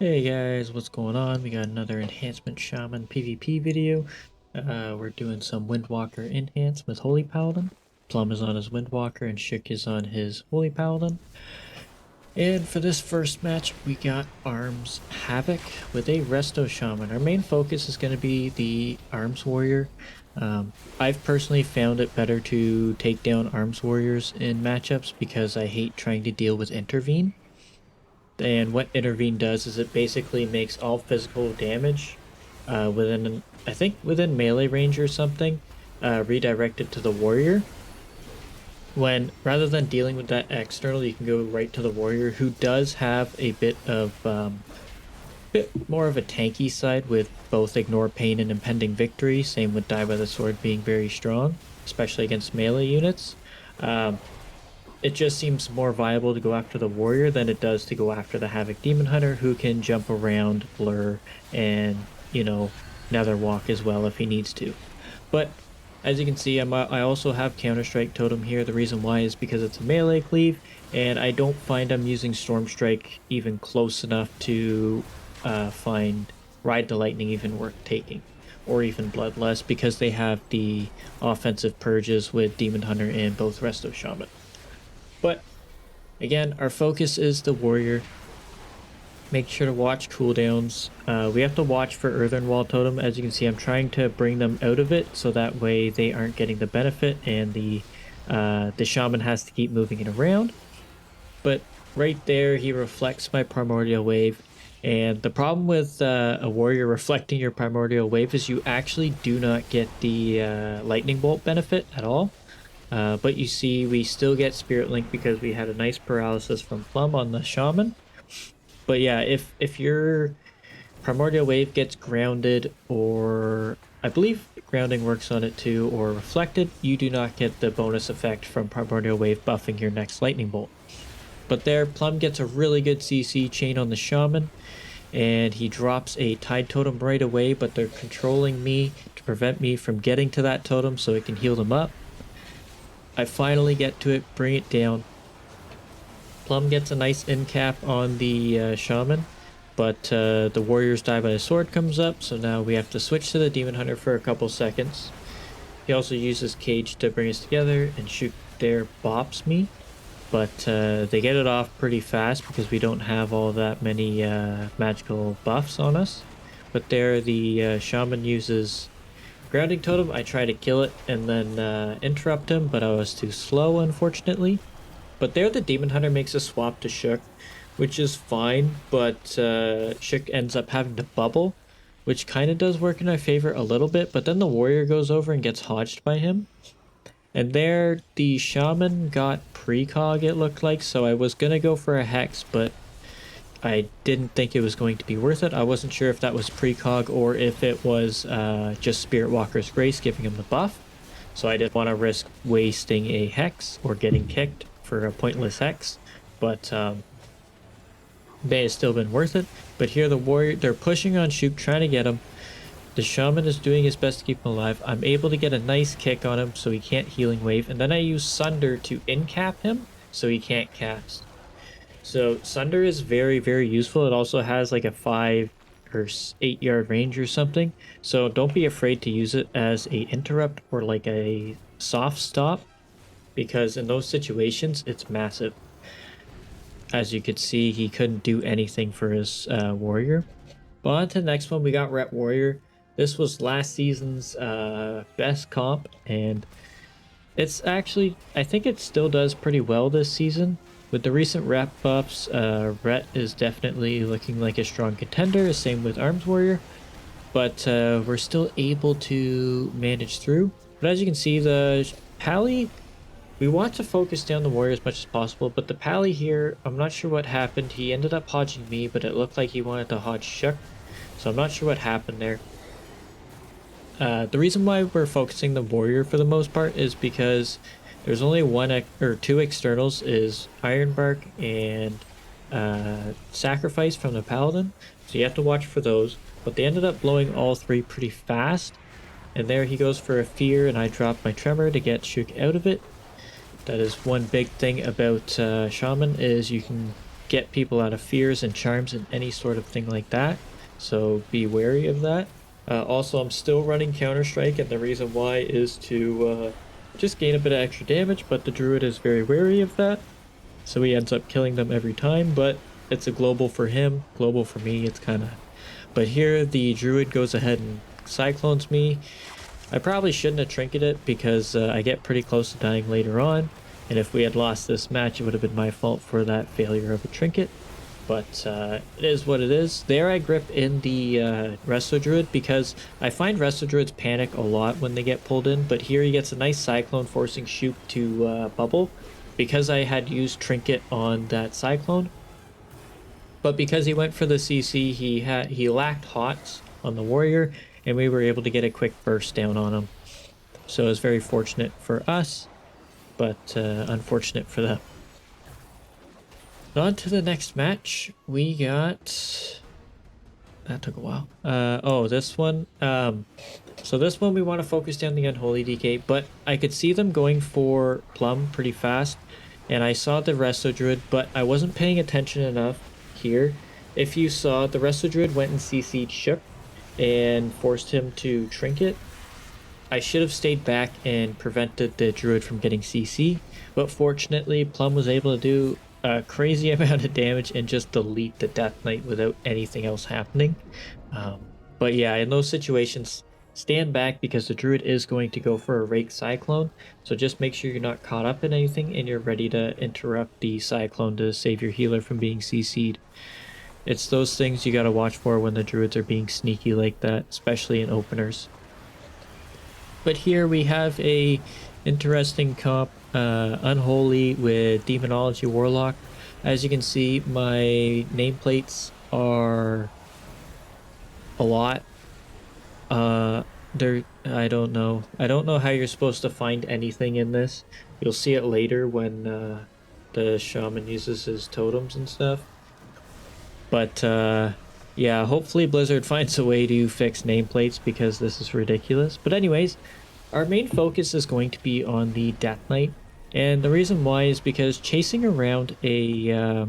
Hey guys, what's going on? We got another Enhancement Shaman PvP video. We're doing some Windwalker Enhance with Holy Paladin. Plum is on his Windwalker and Shook is on his Holy Paladin. And for this first match, we got Arms Havoc with a Resto Shaman. Our main focus is going to be the Arms Warrior. I've personally found it better to take down Arms Warriors in matchups because I hate trying to deal with Intervene. And what Intervene does is it basically makes all physical damage I think within melee range or something, redirected to the warrior. When rather than dealing with that external, you can go right to the warrior, who does have a bit more of a tanky side with both Ignore Pain and Impending Victory. Same with Die by the Sword being very strong, especially against melee units. It just seems more viable to go after the warrior than it does to go after the Havoc Demon Hunter, who can jump around, blur, and, nether walk as well if he needs to. But as you can see, I also have Counter-Strike Totem here. The reason why is because it's a melee cleave, and I don't find I'm using Storm Strike even close enough to find Ride the Lightning even worth taking, or even Bloodlust, because they have the offensive purges with Demon Hunter and both Resto Shaman. But again, our focus is the warrior. Make sure to watch cooldowns. We have to watch for Earthen Wall Totem. As you can see, I'm trying to bring them out of it so that way they aren't getting the benefit, and the shaman has to keep moving it around. But right there, he reflects my Primordial Wave. And the problem with a warrior reflecting your Primordial Wave is you actually do not get the Lightning Bolt benefit at all. But you see, we still get Spirit Link because we had a nice paralysis from Plum on the Shaman. But yeah, if your Primordial Wave gets grounded, or I believe grounding works on it too, or reflected, you do not get the bonus effect from Primordial Wave buffing your next Lightning Bolt. But there, Plum gets a really good CC chain on the Shaman, and he drops a Tide Totem right away, but they're controlling me to prevent me from getting to that totem so it can heal them up. I finally get to it, bring it down. Plum gets a nice end cap on the Shaman, but the Warrior's Die by the Sword comes up, so now we have to switch to the Demon Hunter for a couple seconds. He also uses Cage to bring us together, and Shoot there bops me, but they get it off pretty fast because we don't have all that many magical buffs on us. But there, the Shaman uses Grounding Totem. I try to kill it and then interrupt him, but I was too slow, unfortunately. But there, the Demon Hunter makes a swap to Shook, which is fine, but Shook ends up having to bubble, which kind of does work in my favor a little bit, but then the warrior goes over and gets hodged by him. And there, the Shaman got precog, it looked like, so I was going to go for a Hex, but I didn't think it was going to be worth it. I wasn't sure if that was precog or if it was just Spirit Walker's Grace giving him the buff. So I didn't want to risk wasting a Hex or getting kicked for a pointless Hex. But may have still been worth it. But here the warrior, they're pushing on Shook, trying to get him. The Shaman is doing his best to keep him alive. I'm able to get a nice kick on him so he can't Healing Wave. And then I use Sunder to in-cap him so he can't cast. So Sunder is very, very useful. It also has like a 5 or 8 yard range or something. So don't be afraid to use it as a interrupt or like a soft stop, because in those situations it's massive. As you could see, he couldn't do anything for his warrior. But on to the next one, we got Rep Warrior. This was last season's best comp, and it's actually, I think it still does pretty well this season. With the recent rep buffs, Ret is definitely looking like a strong contender, same with Arms Warrior, but we're still able to manage through. But as you can see, the Pally, we want to focus down the warrior as much as possible, but the Pally here, I'm not sure what happened. He ended up hodging me, but it looked like he wanted to hodge Shook, so I'm not sure what happened there. The reason why we're focusing the warrior for the most part is because there's only one or two externals, is Ironbark and Sacrifice from the Paladin, so you have to watch for those. But they ended up blowing all three pretty fast, and there he goes for a Fear, and I dropped my Tremor to get Shook out of it. That is one big thing about Shaman, is you can get people out of fears and charms and any sort of thing like that. So be wary of that. Also, I'm still running Counter-Strike, and the reason why is to just gain a bit of extra damage, but the Druid is very wary of that. So he ends up killing them every time, but it's a global for him, global for me, it's kind of... But here, the Druid goes ahead and Cyclones me. I probably shouldn't have trinketed because I get pretty close to dying later on, and if we had lost this match, it would have been my fault for that failure of a trinket. But it is what it is. There I grip in the Resto Druid because I find Resto Druids panic a lot when they get pulled in, but here he gets a nice Cyclone forcing Shoop to bubble because I had used Trinket on that Cyclone. But because he went for the CC, he lacked Hots on the Warrior, and we were able to get a quick burst down on him. So it was very fortunate for us, but unfortunate for them. On to the next match, we got... That took a while. Oh, this one. So this one we want to focus down the Unholy DK, but I could see them going for Plum pretty fast, and I saw the Resto Druid, but I wasn't paying attention enough here. If you saw, the Resto Druid went and CC'd Shook and forced him to Trinket. I should have stayed back and prevented the Druid from getting CC, but fortunately Plum was able to do a crazy amount of damage and just delete the Death Knight without anything else happening. But yeah, in those situations, stand back because the Druid is going to go for a Rake Cyclone, so just make sure you're not caught up in anything and you're ready to interrupt the Cyclone to save your healer from being CC'd. It's those things you gotta watch for when the Druids are being sneaky like that, especially in openers. But here we have a interesting comp, Unholy with Demonology Warlock. As you can see, my nameplates are a lot. I don't know how you're supposed to find anything in this. You'll see it later when the shaman uses his totems and stuff. But yeah, hopefully Blizzard finds a way to fix nameplates because this is ridiculous. But anyways, our main focus is going to be on the Death Knight, and the reason why is because chasing around a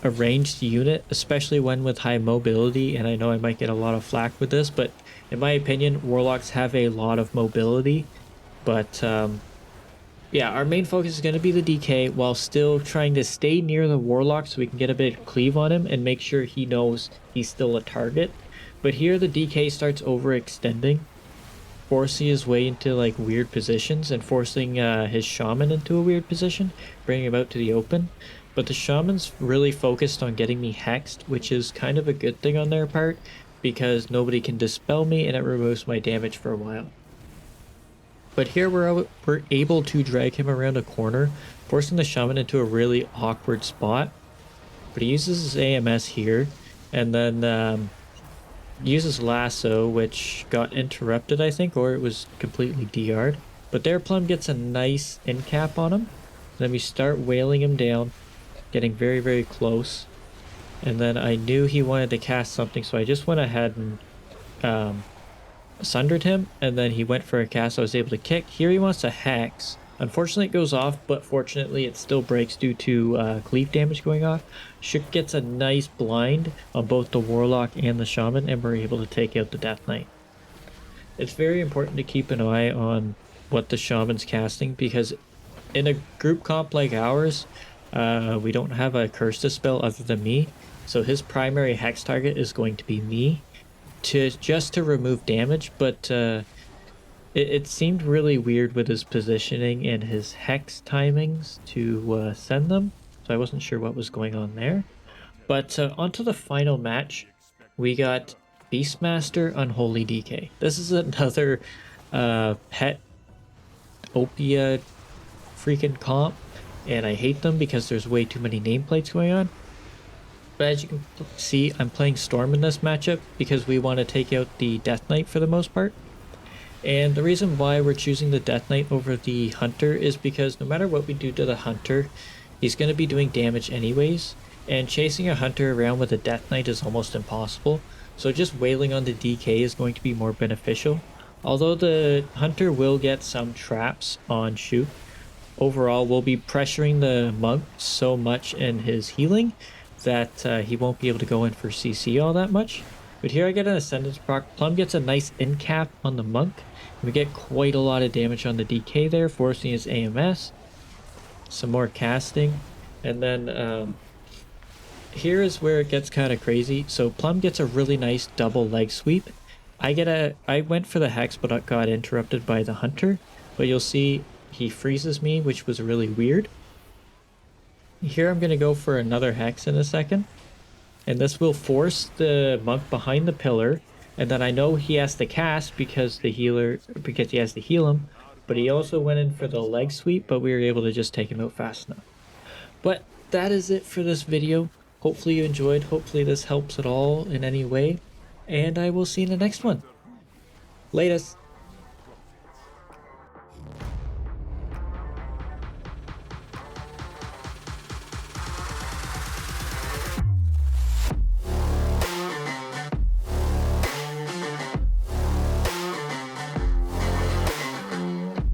ranged unit, especially one with high mobility, and I know I might get a lot of flack with this, but in my opinion, Warlocks have a lot of mobility. But yeah, our main focus is going to be the DK while still trying to stay near the Warlock so we can get a bit of cleave on him and make sure he knows he's still a target. But here the DK starts overextending, forcing his way into like weird positions and forcing his shaman into a weird position, bringing him out to the open. But the shaman's really focused on getting me hexed, which is kind of a good thing on their part because nobody can dispel me and it removes my damage for a while. But here we're able to drag him around a corner, forcing the shaman into a really awkward spot. But he uses his AMS here, and then uses Lasso, which got interrupted, I think, or it was completely DR'd. But there Plum gets a nice end cap on him. Then we start wailing him down, getting very, very close. And then I knew he wanted to cast something, so I just went ahead and sundered him, and then he went for a cast. I was able to kick. Here he wants to hex. Unfortunately it goes off, but fortunately it still breaks due to cleave damage going off. Shook gets a nice blind on both the Warlock and the Shaman, and we're able to take out the Death Knight. It's very important to keep an eye on what the Shaman's casting, because in a group comp like ours, we don't have a curse dispel other than me, so his primary hex target is going to be me, just to remove damage. But it seemed really weird with his positioning and his hex timings to send them, so I wasn't sure what was going on there. But onto the final match, we got Beastmaster Unholy DK. This is another pet Opia freaking comp, and I hate them because there's way too many nameplates going on. But as you can see, I'm playing Storm in this matchup because we want to take out the Death Knight for the most part. And the reason why we're choosing the Death Knight over the Hunter is because no matter what we do to the Hunter, he's going to be doing damage anyways. And chasing a Hunter around with a Death Knight is almost impossible. So just wailing on the DK is going to be more beneficial. Although the Hunter will get some traps on Shoot, overall we'll be pressuring the monk so much in his healing that he won't be able to go in for CC all that much. But here I get an Ascendance proc. Plum gets a nice in cap on the monk. We get quite a lot of damage on the DK there, forcing his AMS. Some more casting. And then here is where it gets kind of crazy. So Plum gets a really nice double leg sweep. I went for the Hex, but I got interrupted by the Hunter. But you'll see he freezes me, which was really weird. Here I'm going to go for another Hex in a second. And this will force the monk behind the pillar. And then I know he has to cast because he has to heal him. But he also went in for the leg sweep, but we were able to just take him out fast enough. But that is it for this video. Hopefully you enjoyed. Hopefully this helps at all in any way. And I will see you in the next one. Latest.